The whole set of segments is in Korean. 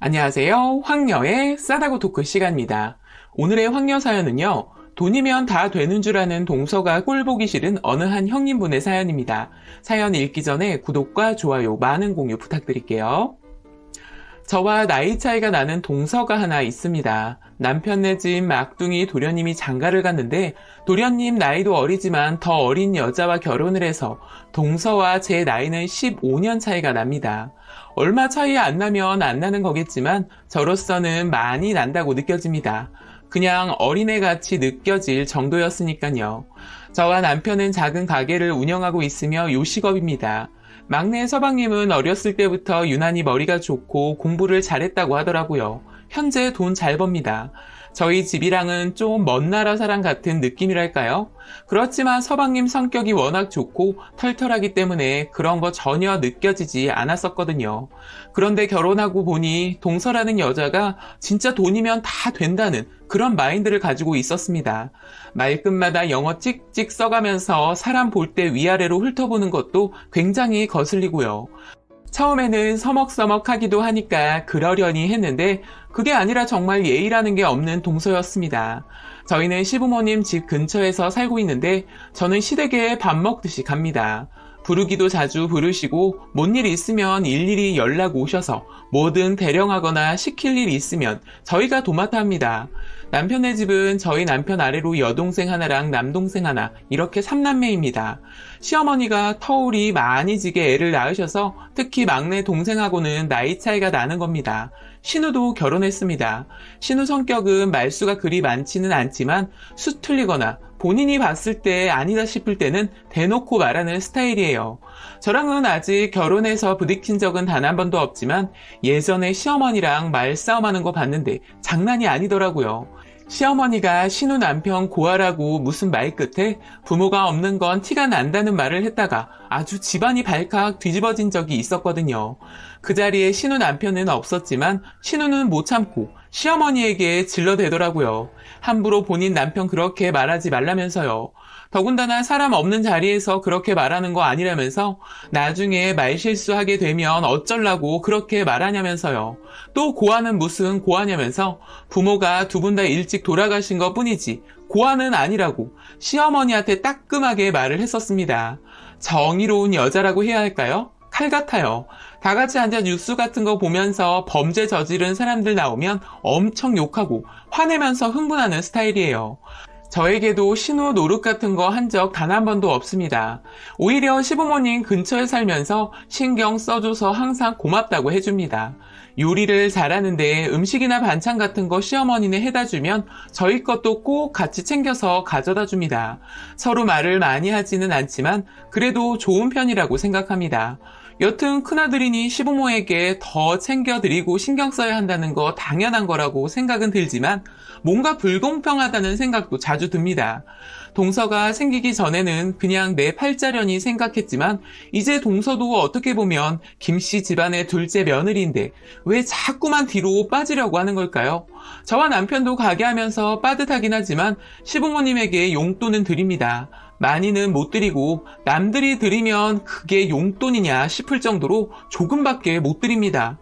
안녕하세요. 황녀의 싸다고 토크 시간입니다. 오늘의 황녀 사연은요. 돈이면 다 되는 줄 아는 동서가 꼴보기 싫은 어느 한 형님분의 사연입니다. 사연 읽기 전에 구독과 좋아요, 많은 공유 부탁드릴게요. 저와 나이 차이가 나는 동서가 하나 있습니다. 남편네 집 막둥이 도련님이 장가를 갔는데 도련님 나이도 어리지만 더 어린 여자와 결혼을 해서 동서와 제 나이는 15년 차이가 납니다. 얼마 차이 안 나면 안 나는 거겠지만 저로서는 많이 난다고 느껴집니다. 그냥 어린애같이 느껴질 정도였으니까요. 저와 남편은 작은 가게를 운영하고 있으며 요식업입니다. 막내 서방님은 어렸을 때부터 유난히 머리가 좋고 공부를 잘했다고 하더라고요. 현재 돈 잘 법니다. 저희 집이랑은 좀 먼 나라 사람 같은 느낌이랄까요? 그렇지만 서방님 성격이 워낙 좋고 털털하기 때문에 그런 거 전혀 느껴지지 않았었거든요. 그런데 결혼하고 보니 동서라는 여자가 진짜 돈이면 다 된다는 그런 마인드를 가지고 있었습니다. 말끝마다 영어 찍찍 써가면서 사람 볼 때 위아래로 훑어보는 것도 굉장히 거슬리고요. 처음에는 서먹서먹하기도 하니까 그러려니 했는데 그게 아니라 정말 예의라는 게 없는 동서였습니다. 저희는 시부모님 집 근처에서 살고 있는데 저는 시댁에 밥 먹듯이 갑니다. 부르기도 자주 부르시고 뭔 일 있으면 일일이 연락 오셔서 뭐든 대령하거나 시킬 일 있으면 저희가 도맡아 합니다. 남편네 집은 저희 남편 아래로 여동생 하나랑 남동생 하나 이렇게 3남매입니다. 시어머니가 터울이 많이 지게 애를 낳으셔서 특히 막내 동생하고는 나이 차이가 나는 겁니다. 신우도 결혼했습니다. 신우 성격은 말수가 그리 많지는 않지만 수틀리거나 본인이 봤을 때 아니다 싶을 때는 대놓고 말하는 스타일이에요. 저랑은 아직 결혼해서 부딪힌 적은 단 한 번도 없지만 예전에 시어머니랑 말싸움하는 거 봤는데 장난이 아니더라고요. 시어머니가 신우 남편 고하라고 무슨 말 끝에 부모가 없는 건 티가 난다는 말을 했다가 아주 집안이 발칵 뒤집어진 적이 있었거든요. 그 자리에 신우 남편은 없었지만 신우는 못 참고 시어머니에게 질러대더라고요. 함부로 본인 남편 그렇게 말하지 말라면서요. 더군다나 사람 없는 자리에서 그렇게 말하는 거 아니라면서 나중에 말실수하게 되면 어쩌려고 그렇게 말하냐면서요. 또 고아는 무슨 고아냐면서 부모가 두 분 다 일찍 돌아가신 것 뿐이지 고아는 아니라고 시어머니한테 따끔하게 말을 했었습니다. 정의로운 여자라고 해야 할까요? 칼 같아요. 다 같이 앉아 뉴스 같은 거 보면서 범죄 저지른 사람들 나오면 엄청 욕하고 화내면서 흥분하는 스타일이에요. 저에게도 신우 노릇 같은 거 한 적 단 한 번도 없습니다. 오히려 시부모님 근처에 살면서 신경 써줘서 항상 고맙다고 해줍니다. 요리를 잘하는데 음식이나 반찬 같은 거 시어머니네 해다 주면 저희 것도 꼭 같이 챙겨서 가져다 줍니다. 서로 말을 많이 하지는 않지만 그래도 좋은 편이라고 생각합니다. 여튼 큰아들이니 시부모에게 더 챙겨드리고 신경 써야 한다는 거 당연한 거라고 생각은 들지만 뭔가 불공평하다는 생각도 자주 듭니다. 동서가 생기기 전에는 그냥 내 팔자련이 생각했지만 이제 동서도 어떻게 보면 김씨 집안의 둘째 며느리인데 왜 자꾸만 뒤로 빠지려고 하는 걸까요? 저와 남편도 가게 하면서 빠듯하긴 하지만 시부모님에게 용돈은 드립니다. 많이는 못 드리고 남들이 드리면 그게 용돈이냐 싶을 정도로 조금밖에 못 드립니다.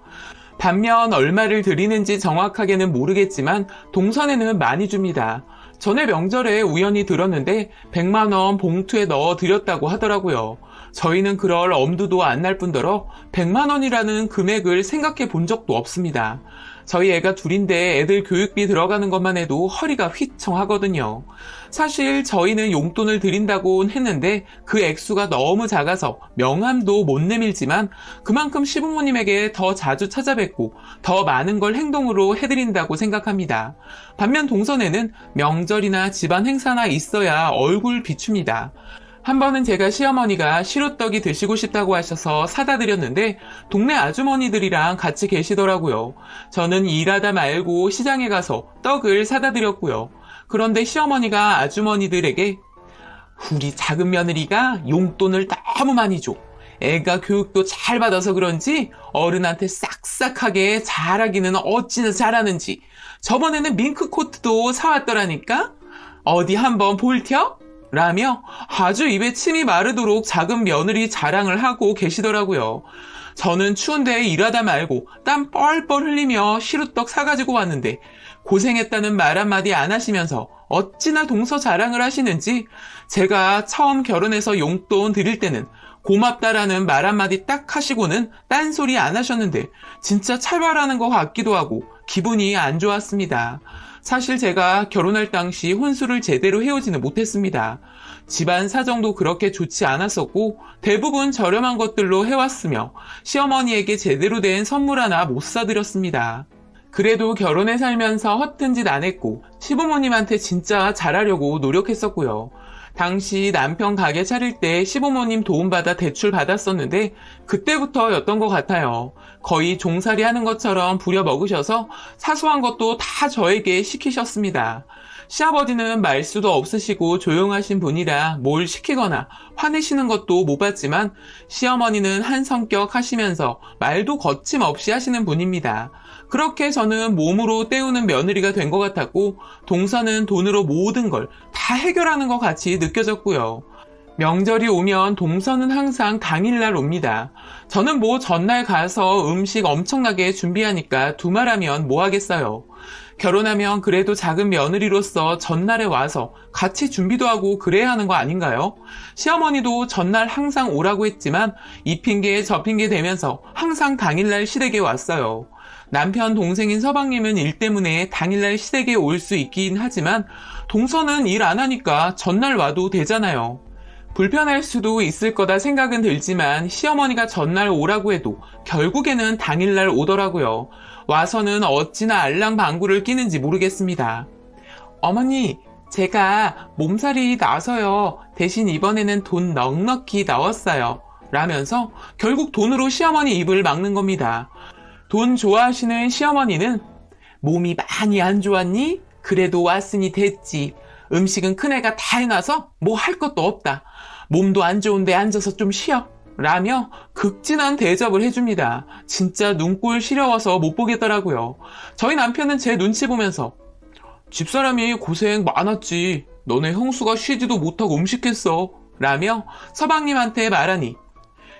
반면 얼마를 드리는지 정확하게는 모르겠지만 동선에는 많이 줍니다. 전에 명절에 우연히 들었는데 100만 원 봉투에 넣어 드렸다고 하더라고요. 저희는 그럴 엄두도 안 날 뿐더러 100만 원이라는 금액을 생각해 본 적도 없습니다. 저희 애가 둘인데 애들 교육비 들어가는 것만 해도 허리가 휘청하거든요. 사실 저희는 용돈을 드린다고 했는데 그 액수가 너무 작아서 명함도 못 내밀지만 그만큼 시부모님에게 더 자주 찾아뵙고 더 많은 걸 행동으로 해드린다고 생각합니다. 반면 동선에는 명절이나 집안 행사나 있어야 얼굴 비춥니다. 한 번은 제가 시어머니가 시루떡이 드시고 싶다고 하셔서 사다 드렸는데 동네 아주머니들이랑 같이 계시더라고요. 저는 일하다 말고 시장에 가서 떡을 사다 드렸고요. 그런데 시어머니가 아주머니들에게 우리 작은 며느리가 용돈을 너무 많이 줘. 애가 교육도 잘 받아서 그런지 어른한테 싹싹하게 잘하기는 어찌나 잘하는지 저번에는 밍크코트도 사왔더라니까? 어디 한번 볼텨? 라며 아주 입에 침이 마르도록 작은 며느리 자랑을 하고 계시더라고요. 저는 추운데 일하다 말고 땀 뻘뻘 흘리며 시루떡 사가지고 왔는데 고생했다는 말 한마디 안 하시면서 어찌나 동서 자랑을 하시는지 제가 처음 결혼해서 용돈 드릴 때는 고맙다라는 말 한마디 딱 하시고는 딴소리 안 하셨는데 진짜 차별하는 것 같기도 하고 기분이 안 좋았습니다. 사실 제가 결혼할 당시 혼수를 제대로 해오지는 못했습니다. 집안 사정도 그렇게 좋지 않았었고 대부분 저렴한 것들로 해왔으며 시어머니에게 제대로 된 선물 하나 못 사드렸습니다. 그래도 결혼해 살면서 허튼 짓 안 했고 시부모님한테 진짜 잘하려고 노력했었고요. 당시 남편 가게 차릴 때 시부모님 도움받아 대출 받았었는데 그때부터였던 것 같아요. 거의 종살이 하는 것처럼 부려먹으셔서 사소한 것도 다 저에게 시키셨습니다. 시아버지는 말수도 없으시고 조용하신 분이라 뭘 시키거나 화내시는 것도 못 봤지만 시어머니는 한 성격 하시면서 말도 거침없이 하시는 분입니다. 그렇게 저는 몸으로 때우는 며느리가 된 것 같았고 동서는 돈으로 모든 걸 다 해결하는 것 같이 느껴졌고요. 명절이 오면 동서는 항상 당일날 옵니다. 저는 뭐 전날 가서 음식 엄청나게 준비하니까 두말하면 뭐 하겠어요. 결혼하면 그래도 작은 며느리로서 전날에 와서 같이 준비도 하고 그래야 하는 거 아닌가요? 시어머니도 전날 항상 오라고 했지만 이 핑계 저 핑계 대면서 항상 당일날 시댁에 왔어요. 남편 동생인 서방님은 일 때문에 당일날 시댁에 올 수 있긴 하지만 동서는 일 안 하니까 전날 와도 되잖아요. 불편할 수도 있을 거다 생각은 들지만 시어머니가 전날 오라고 해도 결국에는 당일날 오더라고요. 와서는 어찌나 알랑방구를 끼는지 모르겠습니다. 어머니, 제가 몸살이 나서요. 대신 이번에는 돈 넉넉히 넣었어요. 라면서 결국 돈으로 시어머니 입을 막는 겁니다. 돈 좋아하시는 시어머니는 몸이 많이 안 좋았니? 그래도 왔으니 됐지. 음식은 큰애가 다 해놔서 뭐 할 것도 없다. 몸도 안 좋은데 앉아서 좀 쉬어. 라며 극진한 대접을 해줍니다. 진짜 눈꼴 시려워서 못 보겠더라고요. 저희 남편은 제 눈치 보면서 집사람이 고생 많았지. 너네 형수가 쉬지도 못하고 음식했어. 라며 서방님한테 말하니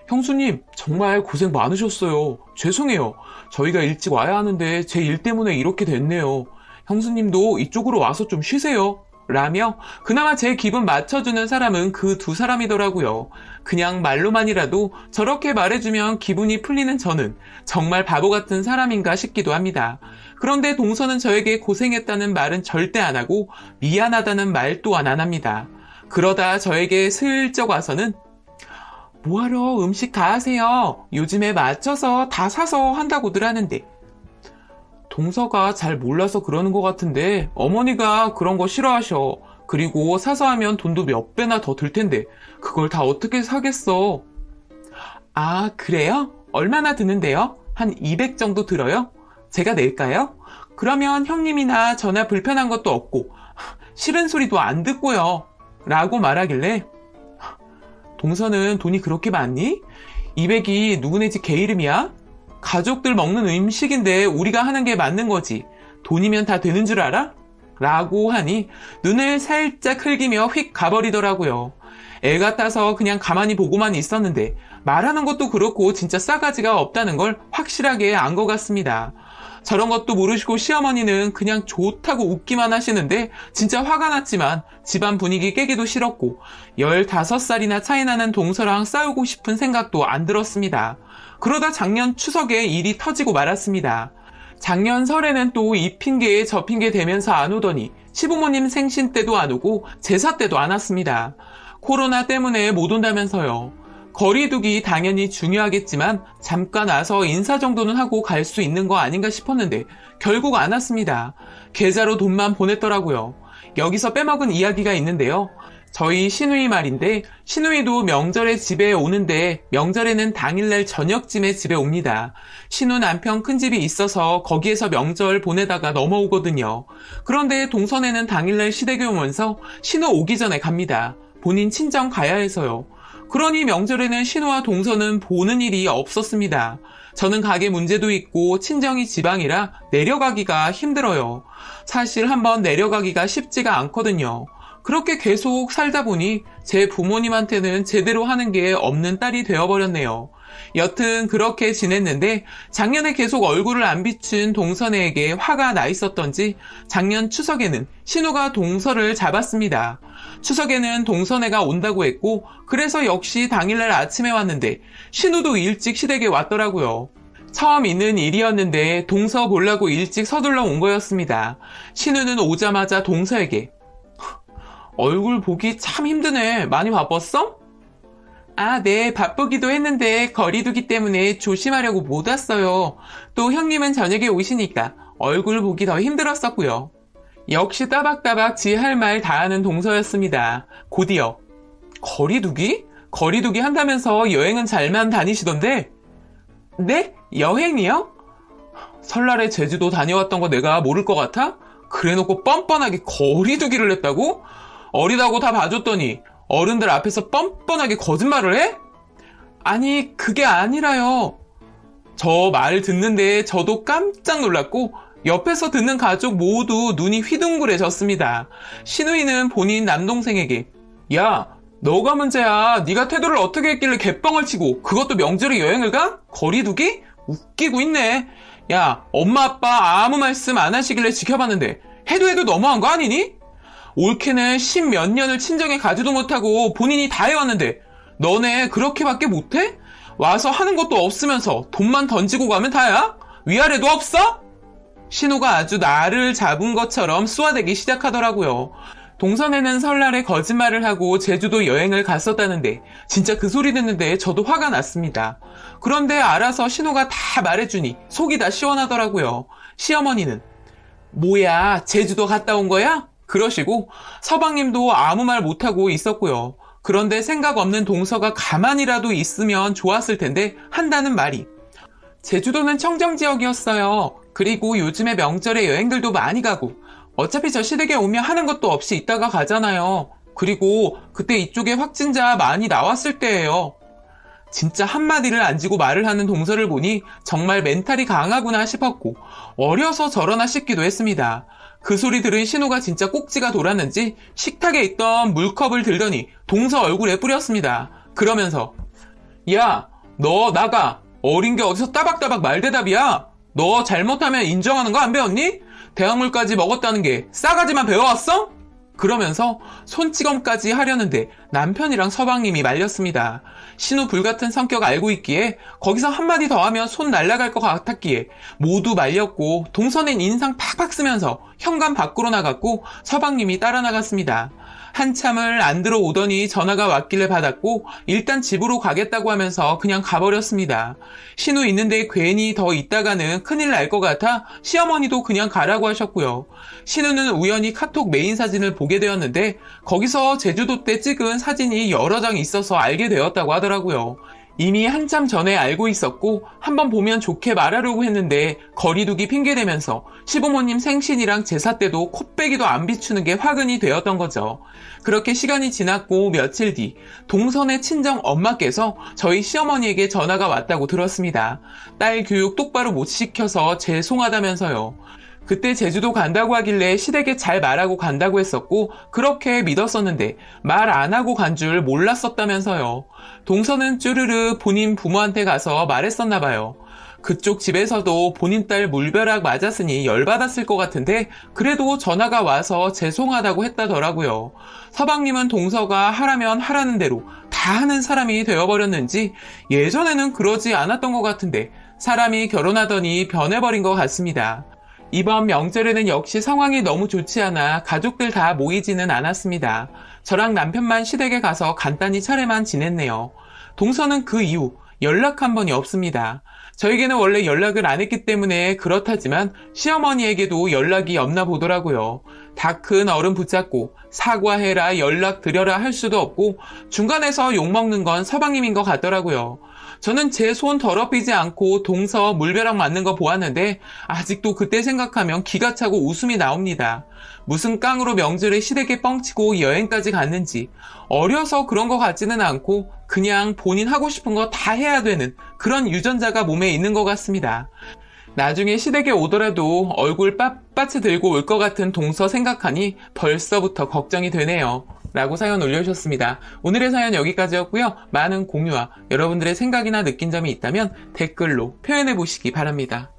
형수님 정말 고생 많으셨어요. 죄송해요. 저희가 일찍 와야 하는데 제 일 때문에 이렇게 됐네요. 형수님도 이쪽으로 와서 좀 쉬세요. 라며 그나마 제 기분 맞춰주는 사람은 그 두 사람이더라고요. 그냥 말로만이라도 저렇게 말해주면 기분이 풀리는 저는 정말 바보 같은 사람인가 싶기도 합니다. 그런데 동서는 저에게 고생했다는 말은 절대 안 하고 미안하다는 말 또한 안 합니다. 그러다 저에게 슬쩍 와서는 뭐하러 음식 다 하세요. 요즘에 맞춰서 다 사서 한다고들 하는데 동서가 잘 몰라서 그러는 것 같은데 어머니가 그런 거 싫어하셔. 그리고 사서 하면 돈도 몇 배나 더 들 텐데 그걸 다 어떻게 사겠어. 아, 그래요? 얼마나 드는데요? 한 200 정도 들어요? 제가 낼까요? 그러면 형님이나 저나 불편한 것도 없고 싫은 소리도 안 듣고요. 라고 말하길래 동서는 돈이 그렇게 많니? 200이 누구네 집 개 이름이야? 가족들 먹는 음식인데 우리가 하는 게 맞는 거지. 돈이면 다 되는 줄 알아? 라고 하니 눈을 살짝 흘기며 휙 가버리더라고요. 애 같아서 그냥 가만히 보고만 있었는데 말하는 것도 그렇고 진짜 싸가지가 없다는 걸 확실하게 안 것 같습니다. 저런 것도 모르시고 시어머니는 그냥 좋다고 웃기만 하시는데 진짜 화가 났지만 집안 분위기 깨기도 싫었고 15살이나 차이 나는 동서랑 싸우고 싶은 생각도 안 들었습니다. 그러다 작년 추석에 일이 터지고 말았습니다. 작년 설에는 또 이 핑계에 저 핑계 대면서 안 오더니 시부모님 생신 때도 안 오고 제사 때도 안 왔습니다. 코로나 때문에 못 온다면서요. 거리두기 당연히 중요하겠지만 잠깐 와서 인사 정도는 하고 갈 수 있는 거 아닌가 싶었는데 결국 안 왔습니다. 계좌로 돈만 보냈더라고요. 여기서 빼먹은 이야기가 있는데요. 저희 시누이 말인데 시누이도 명절에 집에 오는데 명절에는 당일날 저녁쯤에 집에 옵니다. 시누 남편 큰집이 있어서 거기에서 명절 보내다가 넘어오거든요. 그런데 동선에는 당일날 시댁에 오면서 시누 오기 전에 갑니다. 본인 친정 가야 해서요. 그러니 명절에는 시누와 동서는 보는 일이 없었습니다. 저는 가게 문제도 있고 친정이 지방이라 내려가기가 힘들어요. 사실 한번 내려가기가 쉽지가 않거든요. 그렇게 계속 살다 보니 제 부모님한테는 제대로 하는 게 없는 딸이 되어버렸네요. 여튼 그렇게 지냈는데 작년에 계속 얼굴을 안 비춘 동선애에게 화가 나 있었던지 작년 추석에는 신우가 동서를 잡았습니다. 추석에는 동선애가 온다고 했고 그래서 역시 당일날 아침에 왔는데 신우도 일찍 시댁에 왔더라고요. 처음 있는 일이었는데 동서 보려고 일찍 서둘러 온 거였습니다. 신우는 오자마자 동서에게 얼굴 보기 참 힘드네. 많이 바빴어? 아, 네, 바쁘기도 했는데 거리두기 때문에 조심하려고 못 왔어요. 또 형님은 저녁에 오시니까 얼굴 보기 더 힘들었었고요. 역시 따박따박 지 할 말 다 하는 동서였습니다. 곧이어 거리두기? 거리두기 한다면서 여행은 잘만 다니시던데? 네? 여행이요? 설날에 제주도 다녀왔던 거 내가 모를 것 같아? 그래놓고 뻔뻔하게 거리두기를 했다고? 어리다고 다 봐줬더니 어른들 앞에서 뻔뻔하게 거짓말을 해? 아니, 그게 아니라요. 저 말 듣는데 저도 깜짝 놀랐고 옆에서 듣는 가족 모두 눈이 휘둥그레졌습니다. 신우이는 본인 남동생에게 야, 너가 문제야. 네가 태도를 어떻게 했길래 개뻥을 치고 그것도 명절에 여행을 가? 거리두기? 웃기고 있네. 야, 엄마 아빠 아무 말씀 안 하시길래 지켜봤는데 해도 너무한 거 아니니? 올케는 10몇 년을 친정에 가지도 못하고 본인이 다 해왔는데 너네 그렇게밖에 못해? 와서 하는 것도 없으면서 돈만 던지고 가면 다야? 위아래도 없어? 신우가 아주 나를 잡은 것처럼 쏘아대기 시작하더라고요. 동선에는 설날에 거짓말을 하고 제주도 여행을 갔었다는데 진짜 그 소리 듣는데 저도 화가 났습니다. 그런데 알아서 신우가 다 말해주니 속이 다 시원하더라고요. 시어머니는 뭐야, 제주도 갔다 온 거야? 그러시고 서방님도 아무 말 못하고 있었고요. 그런데 생각 없는 동서가 가만히라도 있으면 좋았을 텐데 한다는 말이 제주도는 청정지역이었어요. 그리고 요즘에 명절에 여행들도 많이 가고 어차피 저 시댁에 오면 하는 것도 없이 있다가 가잖아요. 그리고 그때 이쪽에 확진자 많이 나왔을 때예요. 진짜 한마디를 안 지고 말을 하는 동서를 보니 정말 멘탈이 강하구나 싶었고 어려서 저러나 싶기도 했습니다. 그 소리 들은 신우가 진짜 꼭지가 돌았는지 식탁에 있던 물컵을 들더니 동서 얼굴에 뿌렸습니다. 그러면서 야, 너 나가. 어린 게 어디서 따박따박 말대답이야. 너 잘못하면 인정하는 거 안 배웠니? 대학물까지 먹었다는 게 싸가지만 배워왔어? 그러면서 손찌검까지 하려는데 남편이랑 서방님이 말렸습니다. 신우 불같은 성격 알고 있기에 거기서 한마디 더 하면 손 날아갈 것 같았기에 모두 말렸고 동선엔 인상 팍팍 쓰면서 현관 밖으로 나갔고 서방님이 따라 나갔습니다. 한참을 안 들어오더니 전화가 왔길래 받았고 일단 집으로 가겠다고 하면서 그냥 가버렸습니다. 신우 있는데 괜히 더 있다가는 큰일 날 것 같아 시어머니도 그냥 가라고 하셨고요. 신우는 우연히 카톡 메인 사진을 보게 되었는데 거기서 제주도 때 찍은 사진이 여러 장 있어서 알게 되었다고 하더라고요. 이미 한참 전에 알고 있었고 한번 보면 좋게 말하려고 했는데 거리두기 핑계대면서 시부모님 생신이랑 제사 때도 콧배기도 안 비추는 게 화근이 되었던 거죠. 그렇게 시간이 지났고 며칠 뒤 동선의 친정 엄마께서 저희 시어머니에게 전화가 왔다고 들었습니다. 딸 교육 똑바로 못 시켜서 죄송하다면서요. 그때 제주도 간다고 하길래 시댁에 잘 말하고 간다고 했었고 그렇게 믿었었는데 말 안 하고 간 줄 몰랐었다면서요. 동서는 쭈르르 본인 부모한테 가서 말했었나 봐요. 그쪽 집에서도 본인 딸 물벼락 맞았으니 열받았을 것 같은데 그래도 전화가 와서 죄송하다고 했다더라고요. 서방님은 동서가 하라면 하라는 대로 다 하는 사람이 되어버렸는지 예전에는 그러지 않았던 것 같은데 사람이 결혼하더니 변해버린 것 같습니다. 이번 명절에는 역시 상황이 너무 좋지 않아 가족들 다 모이지는 않았습니다. 저랑 남편만 시댁에 가서 간단히 차례만 지냈네요. 동서는 그 이후 연락 한 번이 없습니다. 저에게는 원래 연락을 안 했기 때문에 그렇다지만 시어머니에게도 연락이 없나 보더라고요. 다 큰 어른 붙잡고 사과해라 연락드려라 할 수도 없고 중간에서 욕먹는 건 서방님인 것 같더라고요. 저는 제 손 더럽히지 않고 동서 물벼락 맞는 거 보았는데 아직도 그때 생각하면 기가 차고 웃음이 나옵니다. 무슨 깡으로 명절에 시댁에 뻥치고 여행까지 갔는지 어려서 그런 것 같지는 않고 그냥 본인 하고 싶은 거 다 해야 되는 그런 유전자가 몸에 있는 것 같습니다. 나중에 시댁에 오더라도 얼굴 빳빳이 들고 올 것 같은 동서 생각하니 벌써부터 걱정이 되네요. 라고 사연 올려주셨습니다. 오늘의 사연 여기까지였고요. 많은 공유와 여러분들의 생각이나 느낀 점이 있다면 댓글로 표현해 보시기 바랍니다.